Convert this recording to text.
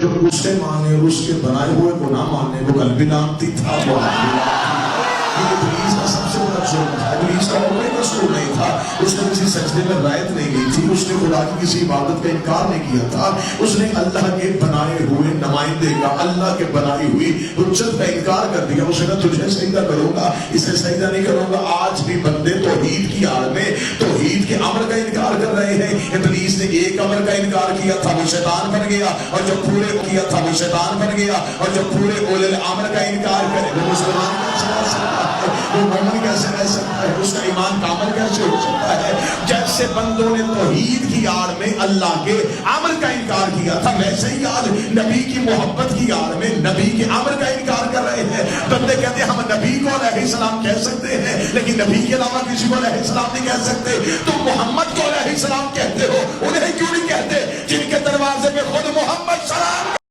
جو اسے مانے اور اس کے بنائے ہوئے کو نہ مانے وہ قلبی لامتی تھا، وہ یہ ابلیس کا سب سے بڑا جرم تھا۔ ابلیس کا کوئی قصور نہیں تھا، اس نے کسی سجدے میں رعایت نہیں لی تھی، اس نے خدا کی کسی عبادت کا انکار نہیں کیا تھا، اس نے اللہ کے بنائے ہوئے نمائندے کا، اللہ کے بنائی ہوئی حجت کا انکار کر دیا۔ اسے نہ تجھے سجدہ کروں گا، اسے سجدہ نہیں کروں گا۔ آج بھی بندے توحید کی آڑ میں توحید کے امر کا انکار کر رہے ہیں۔ ابلیس نے ایک امر کا انکار کیا تھا، وہ شیطان بن گیا، اور جب پورے کیا تھا وہ شیطان بن گیا، اور جب پورے اولے الامر کا انکار کرے وہ مسلمان کیسے رہ سکتا ہے، وہ مومن کیسے رہ سکتا ہے، اس کا ایمان کامل کیسے ہو سکتا ہے؟ جیسے بندوں نے توحید کی آڑ میں اللہ کے امر کا انکار کیا تھا، ویسے ہی آج نبی کی محبت کی آڑ میں نبی کے امر کا انکار کر رہے ہیں۔ بندے کہتے ہیں ہم نبی کو علیہ السلام کہہ سکتے ہیں لیکن نبی کے علاوہ کسی کو علیہ السلام نہیں کہہ سکتے۔ تم محمد کو علیہ السلام کہتے ہو، انہیں کیوں نہیں کہتے؟